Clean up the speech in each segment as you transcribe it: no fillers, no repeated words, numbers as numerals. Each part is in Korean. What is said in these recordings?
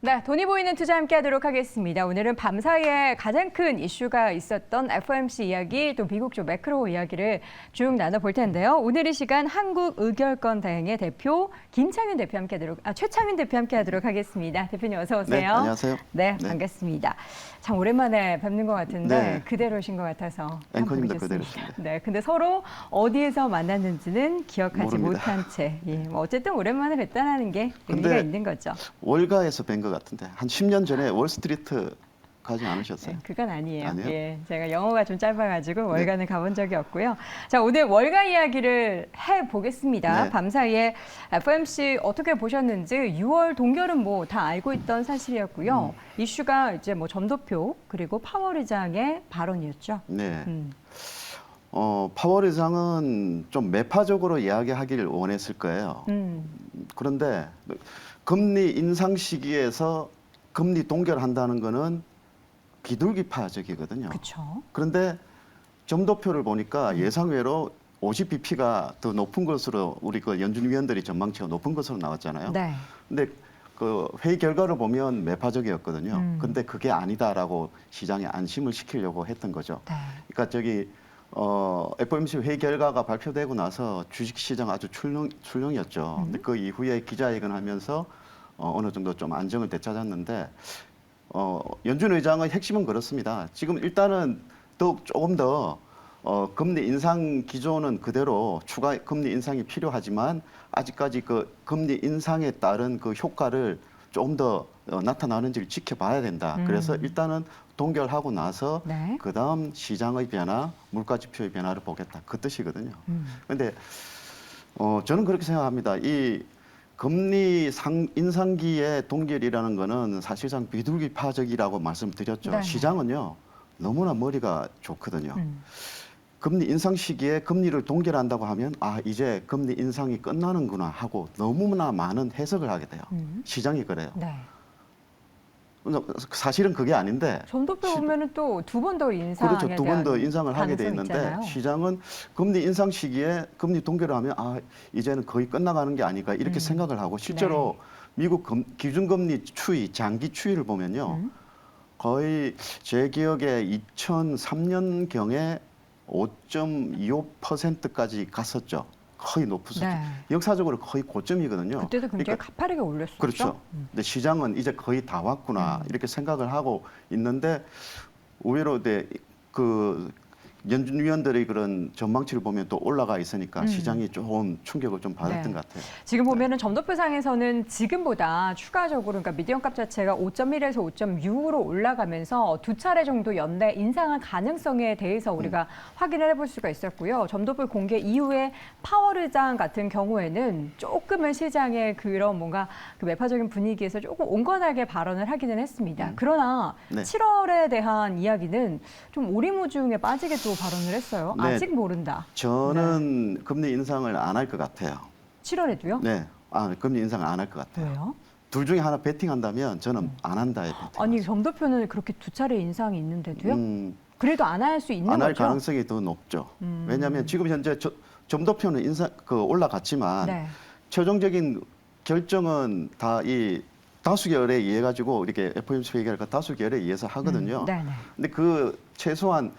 네, 돈이 보이는 투자 함께 하도록 하겠습니다. 오늘은 밤사이에 가장 큰 이슈가 있었던 FOMC 이야기, 또 미국 쪽 매크로 이야기를 쭉 나눠볼 텐데요. 오늘 이 시간 한국의결권대행의 대표 김창윤 대표 함께 최창윤 대표 함께 하도록 하겠습니다. 대표님 어서 오세요. 네, 안녕하세요. 네, 반갑습니다. 참 오랜만에 뵙는 것 같은데 네. 그대로신 것 같아서 앵커님도 보겠습니다. 그대로십니다. 네, 근데 서로 어디에서 만났는지는 기억하지 모릅니다. 못한 채, 뭐 어쨌든 오랜만에 뵙다는 게 의미가 있는 거죠. 월가에서 뵌 것 같은데 한 10년 전에 월스트리트 가지 않으셨어요? 네, 그건 아니에요. 아니에요? 예, 제가 영어가 좀 짧아가지고 월가는 가본 적이 없고요. 자, 오늘 월가 이야기를 해보겠습니다. 네. 밤사이에 FOMC 어떻게 보셨는지 6월 동결은 뭐 다 알고 있던 사실이었고요. 이슈가 이제 뭐 점도표 그리고 파월 의장의 발언이었죠. 네. 파월 의장은 좀 매파적으로 이야기하기를 원했을 거예요. 그런데 금리 인상 시기에서 금리 동결한다는 거는 비둘기파적이거든요. 그렇죠. 그런데 점도표를 보니까 예상외로 50bp가 더 높은 것으로 우리 그 연준위원들이 전망치가 높은 것으로 나왔잖아요. 네. 근데 그 회의 결과를 보면 매파적이었거든요. 근데 그게 아니다라고 시장에 안심을 시키려고 했던 거죠. 네. 그러니까 FOMC 회의 결과가 발표되고 나서 주식시장 아주 출렁이었죠. 근데 그 이후에 기자회견 하면서 어느 정도 좀 안정을 되찾았는데 연준 의장의 핵심은 그렇습니다. 지금 일단은 조금 더 금리 인상 기조는 그대로 추가 금리 인상이 필요하지만 아직까지 그 금리 인상에 따른 그 효과를 조금 더 나타나는지를 지켜봐야 된다. 그래서 일단은 동결하고 나서 네. 그다음 시장의 변화, 물가 지표의 변화를 보겠다. 그 뜻이거든요. 그런데 저는 그렇게 생각합니다. 이 금리 인상기의 동결이라는 거는 사실상 비둘기파적이라고 말씀드렸죠. 네. 시장은요 너무나 머리가 좋거든요. 금리 인상 시기에 금리를 동결한다고 하면 이제 금리 인상이 끝나는구나 하고 너무나 많은 해석을 하게 돼요. 시장이 그래요. 네. 사실은 그게 아닌데 점도표 보면은 또 두 번 더 인상에 그렇죠. 두 번 더 인상을 하게 돼 가능성이 있는데 있잖아요. 시장은 금리 인상 시기에 금리 동결을 하면 이제는 거의 끝나가는 게 아닐까 이렇게 생각을 하고 실제로 미국 기준금리 추이, 장기 추이를 보면요. 거의 제 기억에 2003년경에 5.25%까지 갔었죠. 거의 높은 수준. 네. 역사적으로 거의 고점이거든요. 그때도 굉장히 가파르게 올렸었죠. 그렇죠. 근데 시장은 이제 거의 다 왔구나 이렇게 생각을 하고 있는데 의외로 그 연준위원들의 그런 전망치를 보면 또 올라가 있으니까 시장이 좀 충격을 좀 받았던 것 같아요. 지금 보면은 점도표상에서는 지금보다 추가적으로 그러니까 미디언값 자체가 5.1에서 5.6으로 올라가면서 두 차례 정도 연내 인상할 가능성에 대해서 우리가 확인을 해볼 수가 있었고요. 점도표 공개 이후에 파월 의장 같은 경우에는 조금은 시장의 그런 뭔가 그 매파적인 분위기에서 조금 온건하게 발언을 하기는 했습니다. 그러나 네. 7월에 대한 이야기는 좀 오리무중에 빠지게 또 발언을 했어요. 네. 아직 모른다. 저는 금리 인상을 안 할 것 같아요. 7월에도요? 네, 금리 인상을 안 할 것 같아요. 왜요? 둘 중에 하나 베팅한다면 저는 안 한다에 베팅. 아니 점도표는 그렇게 두 차례 인상이 있는데도요? 그래도 안 할 수 있는 안 할 거죠? 가능성이 더 높죠. 왜냐하면 지금 현재 점도표는 올라갔지만 네. 최종적인 결정은 다 이 다수결에 의해 가지고 이렇게 FOMC 회의가 다수결에 의해서 하거든요. 네네. 근데 그 최소한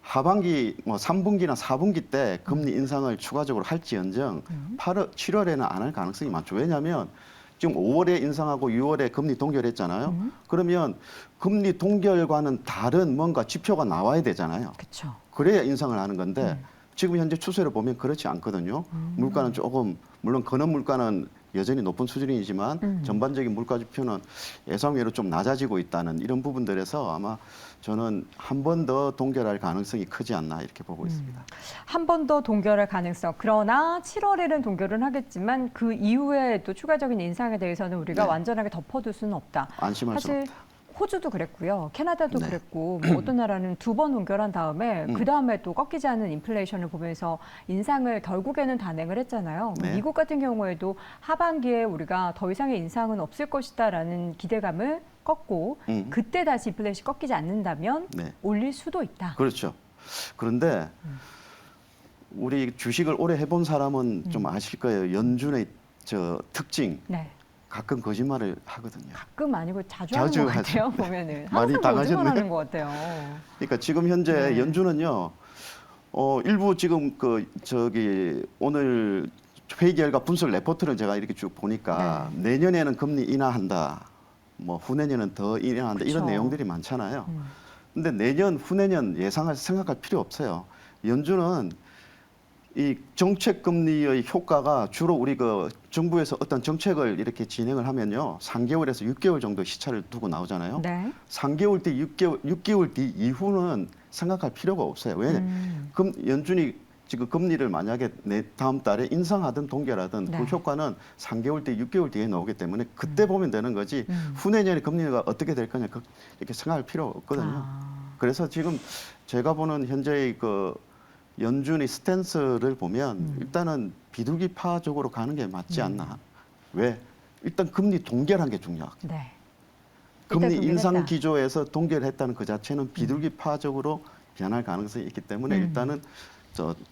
하반기 3분기나 4분기 때 금리 인상을 추가적으로 할지언정 7월에는 안 할 가능성이 많죠. 왜냐하면 지금 5월에 인상하고 6월에 금리 동결했잖아요. 그러면 금리 동결과는 다른 뭔가 지표가 나와야 되잖아요. 그렇죠. 그래야 인상을 하는 건데 지금 현재 추세를 보면 그렇지 않거든요. 물가는 조금 물론 근원 물가는 여전히 높은 수준이지만 전반적인 물가 지표는 예상외로 좀 낮아지고 있다는 이런 부분들에서 아마 저는 한 번 더 동결할 가능성이 크지 않나 이렇게 보고 있습니다. 한 번 더 동결할 가능성. 그러나 7월에는 동결은 하겠지만 그 이후에 또 추가적인 인상에 대해서는 우리가 네. 완전하게 덮어둘 수는 없다. 안심할 수는 사실 없다. 호주도 그랬고요. 캐나다도 네. 그랬고 뭐 어떤 나라는 두 번 동결한 다음에 그다음에 또 꺾이지 않는 인플레이션을 보면서 인상을 결국에는 단행을 했잖아요. 네. 미국 같은 경우에도 하반기에 우리가 더 이상의 인상은 없을 것이다라는 기대감을 꺾고 그때 다시 인플레이션이 꺾이지 않는다면 네. 올릴 수도 있다. 그렇죠. 그런데 우리 주식을 오래 해본 사람은 좀 아실 거예요. 연준의 특징. 네. 가끔 거짓말을 하거든요. 가끔 아니고 자주 자주 하는 것 하죠. 같아요. 보면은 많이 항상 당하셨네. 거짓말하는 것 같아요. 그러니까 지금 현재 네. 연준은요. 일부 지금 오늘 회의 결과 분석 레포트를 제가 이렇게 쭉 보니까 내년에는 금리 인하한다. 뭐 후내년은 더 인하한다. 이런 그쵸. 내용들이 많잖아요. 음. 근데 내년, 후내년 생각할 필요 없어요. 연준은 이 정책 금리의 효과가 주로 우리 정부에서 어떤 정책을 이렇게 진행을 하면요. 3개월에서 6개월 정도 시차를 두고 나오잖아요. 네. 3개월 뒤, 6개월 뒤 이후는 생각할 필요가 없어요. 왜? 연준이 지금 금리를 만약에 다음 달에 인상하든 동결하든 그 네. 효과는 3개월 뒤, 6개월 뒤에 나오기 때문에 그때 보면 되는 거지 후내년에 금리가 어떻게 될 거냐 이렇게 생각할 필요 없거든요. 그래서 지금 제가 보는 현재의 연준의 스탠스를 보면 일단은 비둘기파적으로 가는 게 맞지 않나. 왜? 일단 금리 동결한 게 중요하고. 네. 금리 일단 인상 동결했다. 기조에서 동결했다는 그 자체는 비둘기파적으로 변할 가능성이 있기 때문에 일단은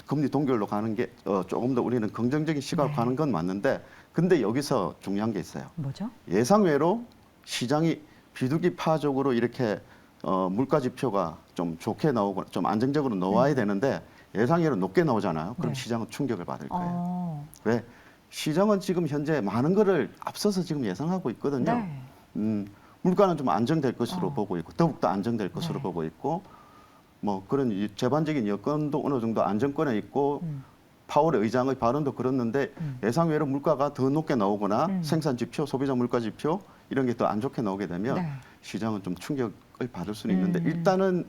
금리 동결로 가는 게 조금 더 우리는 긍정적인 시각으로 가는 건 맞는데 근데 여기서 중요한 게 있어요. 뭐죠? 예상외로 시장이 비둘기파적으로 이렇게 물가 지표가 좀 좋게 나오고 좀 안정적으로 나와야 되는데 예상외로 높게 나오잖아요. 그럼 네. 시장은 충격을 받을 거예요. 왜? 시장은 지금 현재 많은 거를 앞서서 지금 예상하고 있거든요. 네. 물가는 좀 안정될 것으로 보고 있고 더욱더 안정될 것으로 네. 보고 있고 뭐 그런 제반적인 여건도 어느 정도 안정권에 있고 파월 의장의 발언도 그렇는데 예상외로 물가가 더 높게 나오거나 생산 지표, 소비자 물가 지표 이런 게 더 안 좋게 나오게 되면 네. 시장은 좀 충격을 받을 수는 있는데 일단은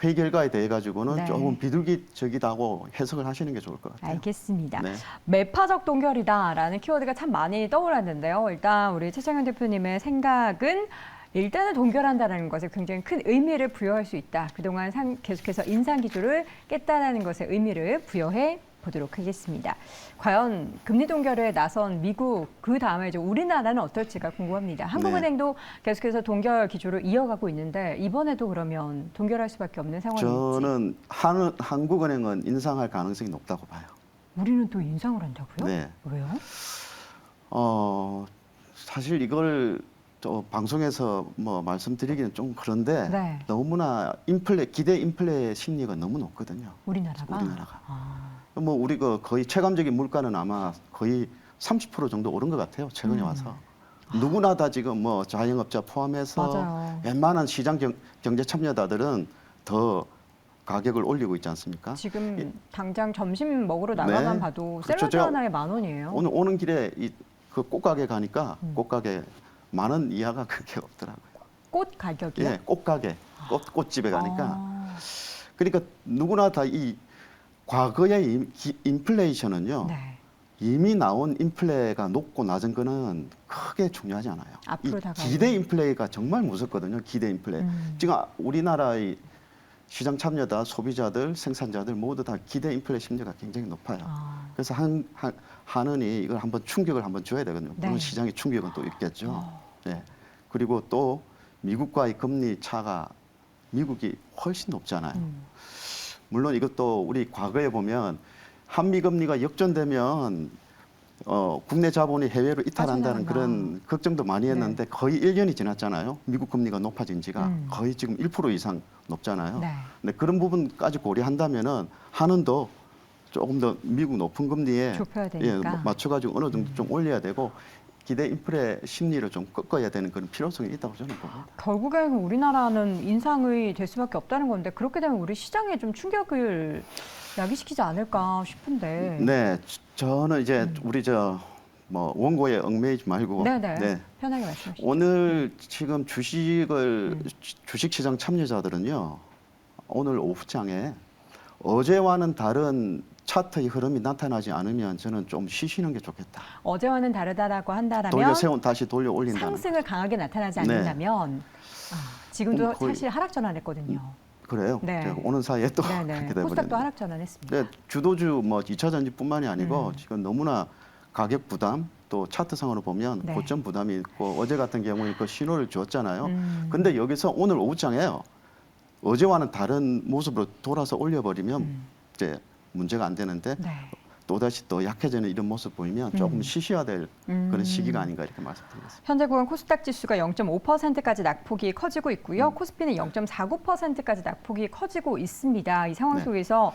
회의 결과에 대해 가지고는 네. 조금 비둘기적이다고 해석을 하시는 게 좋을 것 같아요. 알겠습니다. 네. 매파적 동결이다라는 키워드가 참 많이 떠올랐는데요. 일단 우리 최창현 대표님의 생각은 일단은 동결한다는 것에 굉장히 큰 의미를 부여할 수 있다. 그동안 계속해서 인상 기조를 깼다는 것에 의미를 부여해 보도록 하겠습니다. 과연 금리 동결에 나선 미국 그 다음에 이제 우리나라는 어떨지가 궁금합니다. 한국은행도 계속해서 동결 기조를 이어가고 있는데 이번에도 그러면 동결할 수밖에 없는 상황인지. 저는 한국은행은 인상할 가능성이 높다고 봐요. 우리는 또 인상을 한다고요? 네. 왜요? 사실 이걸 또 방송에서 뭐 말씀드리기는 좀 그런데 네. 너무나 기대 인플레 심리가 너무 높거든요. 우리나라가? 우리나라가. 아. 뭐 우리 거의 체감적인 물가는 아마 거의 30% 정도 오른 것 같아요. 최근에 와서. 누구나 다 지금 뭐 자영업자 포함해서 맞아요. 웬만한 시장 경제 참여자들은 더 가격을 올리고 있지 않습니까? 지금 당장 점심 먹으러 나가만 네. 봐도 그렇죠. 샐러드 제가 하나에 10,000원이에요. 오늘 오는 길에 그 꽃가게 가니까 꽃가게 10,000원 이하가 그렇게 없더라고요. 꽃 가격이요? 예, 꽃가게, 꽃집에 가니까. 아. 그러니까 누구나 다 이 과거의 인플레이션은요. 네. 이미 나온 인플레가 높고 낮은 거는 크게 중요하지 않아요. 앞으로 이 다가오는. 기대 인플레가 정말 무섭거든요. 기대 인플레. 지금 우리나라의 시장 참여자, 소비자들, 생산자들 모두 다 기대 인플레 심리가 굉장히 높아요. 아. 그래서 한은이 이걸 한번 충격을 한번 줘야 되거든요. 물론 네. 시장의 충격은 또 있겠죠. 네. 그리고 또 미국과의 금리 차가 미국이 훨씬 높잖아요. 물론 이것도 우리 과거에 보면 한미 금리가 역전되면 국내 자본이 해외로 이탈한다는 빠져나간다. 그런 걱정도 많이 했는데 거의 1년이 지났잖아요. 미국 금리가 높아진 지가 거의 지금 1% 이상 높잖아요. 네. 근데 그런 부분까지 고려한다면은 한은도 조금 더 미국 높은 금리에 좁혀야 되니까. 맞춰가지고 어느 정도 좀 올려야 되고 기대 인플레 심리를 좀 꺾어야 되는 그런 필요성이 있다고 저는 봅니다. 결국에는 우리나라는 인상이 될 수밖에 없다는 건데 그렇게 되면 우리 시장에 좀 충격을 야기시키지 않을까 싶은데. 네, 저는 이제 우리 뭐 원고에 얽매이지 말고 네네. 네. 편하게 말씀하시죠. 오늘 지금 주식시장 참여자들은요. 오늘 오후장에 어제와는 다른 차트의 흐름이 나타나지 않으면 저는 좀 쉬시는 게 좋겠다. 어제와는 다르다라고 한다면 다시 돌려 올린다는. 상승을 강하게 나타나지 네. 않는다면 지금도 거의- 사실 하락 전환했거든요. 그래요. 네. 제가 오는 사이에 또 네네. 그렇게 코스닥도 돼버렸네요. 하락 전환했습니다. 네, 주도주 뭐 2차 전지뿐만이 아니고 지금 너무나 가격 부담 또 차트상으로 보면 네. 고점 부담이 있고 어제 같은 경우에 그 신호를 줬잖아요. 음. 근데 여기서 오늘 오후장에요. 어제와는 다른 모습으로 돌아서 올려버리면 이제 문제가 안 되는데 네. 또다시 또 약해지는 이런 모습 보이면 조금 쉬셔야 될 그런 시기가 아닌가 이렇게 말씀드리겠습니다. 현재 구간 코스닥 지수가 0.5%까지 낙폭이 커지고 있고요. 코스피는 0.49%까지 낙폭이 커지고 있습니다. 이 상황 네. 속에서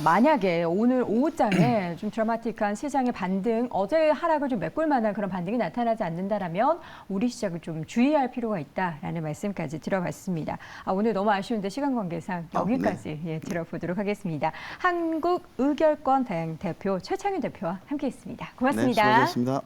만약에 오늘 오후장에 좀 드라마틱한 시장의 반등, 어제 하락을 좀 메꿀 만한 그런 반등이 나타나지 않는다라면 우리 시장을 좀 주의할 필요가 있다라는 말씀까지 들어봤습니다. 오늘 너무 아쉬운데 시간 관계상 여기까지 예, 들어보도록 하겠습니다. 한국의결권 대표 최창윤 대표와 함께했습니다. 고맙습니다. 네, 수고하셨습니다.